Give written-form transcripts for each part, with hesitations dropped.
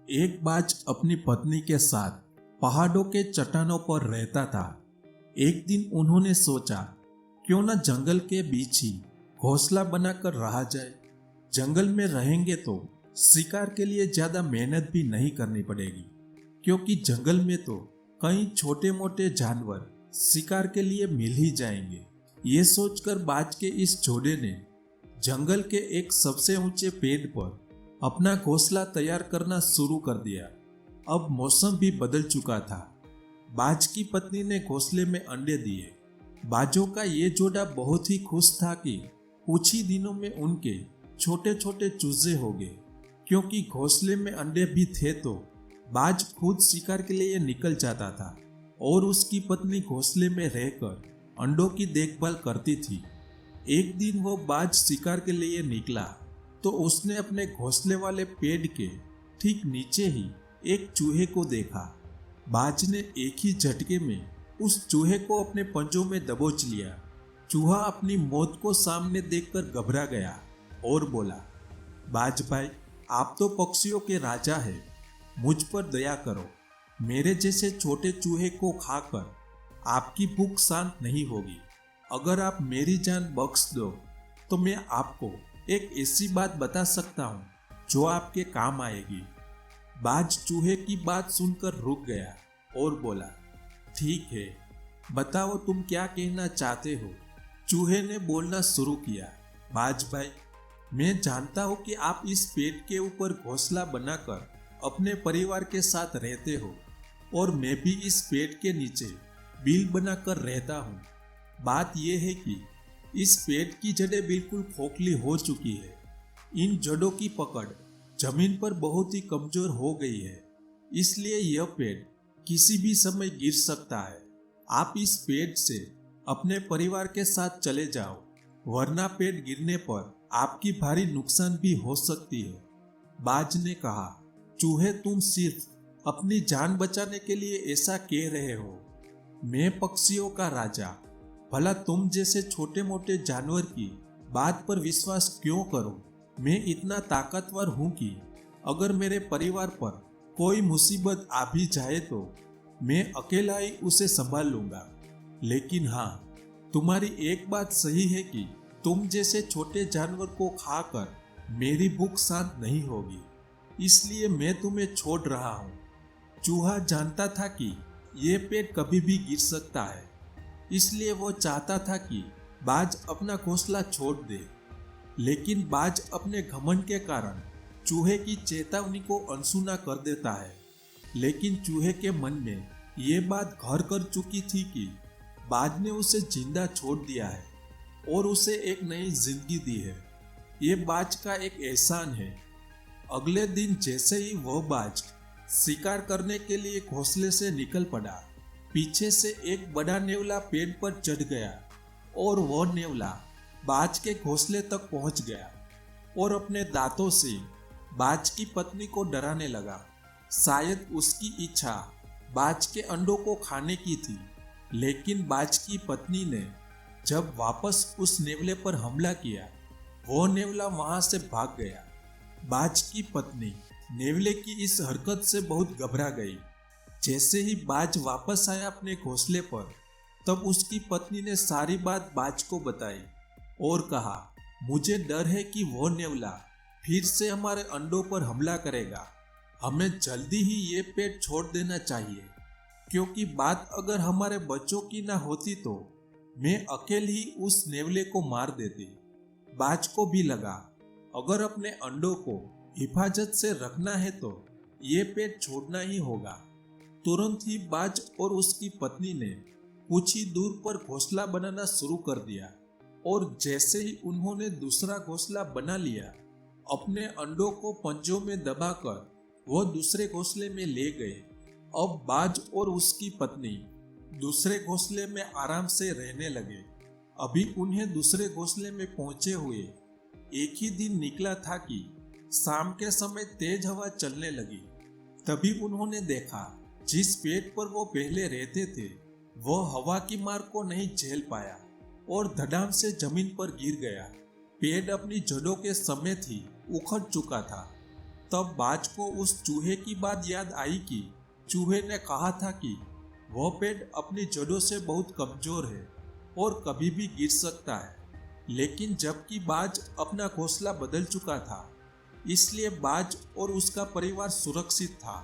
एक बाज अपनी पत्नी के साथ पहाड़ों के चट्टानों पर रहता था। एक दिन उन्होंने सोचा, क्यों न जंगल के बीच ही घोंसला बनाकर रहा जाए। जंगल में रहेंगे तो शिकार के लिए ज्यादा मेहनत भी नहीं करनी पड़ेगी, क्योंकि जंगल में तो कई छोटे मोटे जानवर शिकार के लिए मिल ही जाएंगे। ये सोचकर बाज के इस जोड़े ने जंगल के एक सबसे ऊंचे पेड़ पर अपना घोंसला तैयार करना शुरू कर दिया। अब मौसम भी बदल चुका था। बाज की पत्नी ने घोंसले में अंडे दिए। बाजों का ये जोड़ा बहुत ही खुश था कि कुछ ही दिनों में उनके छोटे छोटे चूजे हो गए। क्योंकि घोंसले में अंडे भी थे तो बाज खुद शिकार के लिए निकल जाता था और उसकी पत्नी घोंसले में रहकर अंडों की देखभाल करती थी। एक दिन वो बाज शिकार के लिए निकला तो उसने अपने घोंसले वाले पेड़ के ठीक नीचे ही एक चूहे को देखा। बाज ने एक ही झटके में उस चूहे को अपने पंजों में दबोच लिया। चूहा अपनी मौत को सामने देखकर घबरा गया और बोला, बाज भाई, आप तो पक्षियों के राजा हैं, मुझ पर दया करो। मेरे जैसे छोटे चूहे को खाकर आपकी भूख शांत नहीं होगी। अगर आप मेरी जान बख्श दो तो मैं आपको एक ऐसी बात बता सकता हूँ जो आपके काम आएगी। बाज चूहे की बात सुनकर रुक गया और बोला, ठीक है, बताओ तुम क्या कहना चाहते हो। चूहे ने बोलना शुरू किया, बाज भाई, मैं जानता हूँ कि आप इस पेड़ के ऊपर घोंसला बनाकर अपने परिवार के साथ रहते हो और मैं भी इस पेड़ के नीचे बिल बनाकर रहता हूँ। बात यह है कि इस पेड़ की जड़ें बिल्कुल खोखली हो चुकी है। इन जड़ों की पकड़ जमीन पर बहुत ही कमजोर हो गई है, इसलिए यह पेड़ किसी भी समय गिर सकता है। आप इस पेड़ से अपने परिवार के साथ चले जाओ, वरना पेड़ गिरने पर आपकी भारी नुकसान भी हो सकती है। बाज ने कहा, चूहे, तुम सिर्फ अपनी जान बचाने के लिए ऐसा कह रहे हो। मैं पक्षियों का राजा, भला तुम जैसे छोटे मोटे जानवर की बात पर विश्वास क्यों करूं। मैं इतना ताकतवर हूं कि अगर मेरे परिवार पर कोई मुसीबत आ भी जाए तो मैं अकेला ही उसे संभाल लूंगा। लेकिन हाँ, तुम्हारी एक बात सही है कि तुम जैसे छोटे जानवर को खाकर मेरी भूख शांत नहीं होगी, इसलिए मैं तुम्हें छोड़ रहा हूँ। चूहा जानता था कि ये पेड़ कभी भी गिर सकता है, इसलिए वो चाहता था कि बाज अपना घोंसला छोड़ दे। लेकिन बाज अपने घमंड के कारण चूहे की चेतावनी को अनसुना कर देता है। लेकिन चूहे के मन में ये बात घर कर चुकी थी कि बाज ने उसे जिंदा छोड़ दिया है और उसे एक नई जिंदगी दी है। ये बाज का एक एहसान है। अगले दिन जैसे ही वह बाज शिकार करने के लिए घोंसले से निकल पड़ा, पीछे से एक बड़ा नेवला पेड़ पर चढ़ गया और वह नेवला बाज के घोंसले तक पहुंच गया और अपने दांतों से बाज की पत्नी को डराने लगा। शायद उसकी इच्छा बाज के अंडों को खाने की थी, लेकिन बाज की पत्नी ने जब वापस उस नेवले पर हमला किया, वो नेवला वहां से भाग गया। बाज की पत्नी नेवले की इस हरकत से बहुत घबरा गई। जैसे ही बाज वापस आया अपने घोंसले पर, तब उसकी पत्नी ने सारी बात बाज को बताई और कहा, मुझे डर है कि वो नेवला फिर से हमारे अंडों पर हमला करेगा। हमें जल्दी ही ये पेड़ छोड़ देना चाहिए, क्योंकि बात अगर हमारे बच्चों की ना होती तो मैं अकेले ही उस नेवले को मार देती। बाज को भी लगा, अगर अपने अंडों को हिफाजत से रखना है तो ये पेड़ छोड़ना ही होगा। तुरंत ही बाज और उसकी पत्नी ने कुछ ही दूर पर घोंसला बनाना शुरू कर दिया और जैसे ही उन्होंने दूसरा घोंसला बना लिया, अपने अंडों को पंजों में दबाकर वो दूसरे घोंसले में ले गए। अब बाज और उसकी पत्नी दूसरे घोंसले में आराम से रहने लगे। अभी उन्हें दूसरे घोंसले में पहुंचे हुए एक ही दिन निकला था कि शाम के समय तेज हवा चलने लगी। तभी उन्होंने देखा, जिस पेड़ पर वो पहले रहते थे वह हवा की मार को नहीं झेल पाया और धड़ाम से जमीन पर गिर गया। पेड़ अपनी जड़ों के समेत ही उखड़ चुका था। तब बाज को उस चूहे की बात याद आई कि चूहे ने कहा था कि वह पेड़ अपनी जड़ों से बहुत कमजोर है और कभी भी गिर सकता है। लेकिन जबकि बाज अपना घोंसला बदल चुका था, इसलिए बाज और उसका परिवार सुरक्षित था।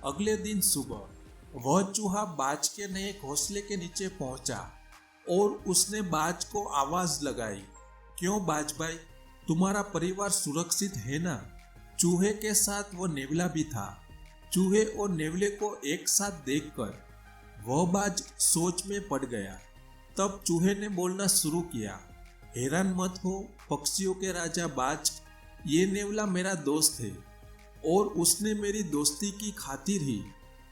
अगले दिन सुबह वह चूहा बाज के नए घोंसले के नीचे पहुंचा और उसने बाज को आवाज लगाई, क्यों बाज भाई, तुम्हारा परिवार सुरक्षित है ना? चूहे के साथ वो नेवला भी था। चूहे और नेवले को एक साथ देखकर वह बाज सोच में पड़ गया। तब चूहे ने बोलना शुरू किया, हैरान मत हो पक्षियों के राजा बाज, ये नेवला मेरा दोस्त है और उसने मेरी दोस्ती की खातिर ही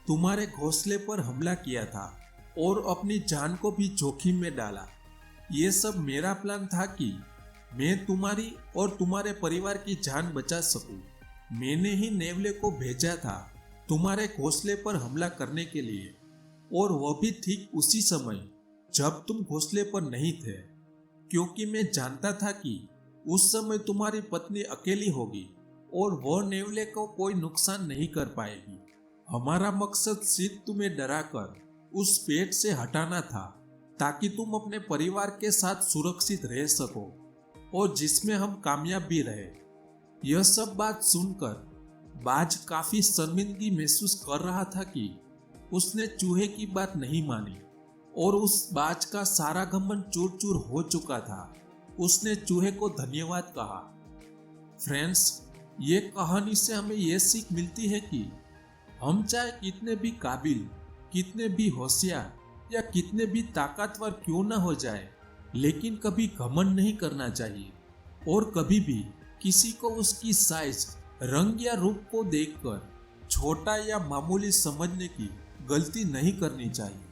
तुम्हारे घोंसले पर हमला किया था और अपनी जान को भी जोखिम में डाला। ये सब मेरा प्लान था कि मैं तुम्हारी और तुम्हारे परिवार की जान बचा सकूं। मैंने ही नेवले को भेजा था तुम्हारे घोंसले पर हमला करने के लिए, और वह भी ठीक उसी समय जब तुम घोंसले पर नहीं थे, क्योंकि मैं जानता था कि उस समय तुम्हारी पत्नी अकेली होगी और वह नेवले को कोई नुकसान नहीं कर पाएगी। हमारा मकसद सिर्फ तुम्हें डराकर उस पेड़ से हटाना था ताकि तुम अपने परिवार के साथ सुरक्षित रह सको और जिसमें हम कामयाब भी रहे। यह सब बात सुनकर बाज काफी शर्मिंदगी महसूस कर रहा था कि उसने चूहे की बात नहीं मानी और उस बाज का सारा घमंड चूर चूर हो चुका था। उसने चूहे को धन्यवाद कहा। फ्रेंड्स, ये कहानी से हमें यह सीख मिलती है कि हम चाहे कितने भी काबिल, कितने भी होशियार या कितने भी ताकतवर क्यों न हो जाए, लेकिन कभी घमंड नहीं करना चाहिए और कभी भी किसी को उसकी साइज, रंग या रूप को देखकर छोटा या मामूली समझने की गलती नहीं करनी चाहिए।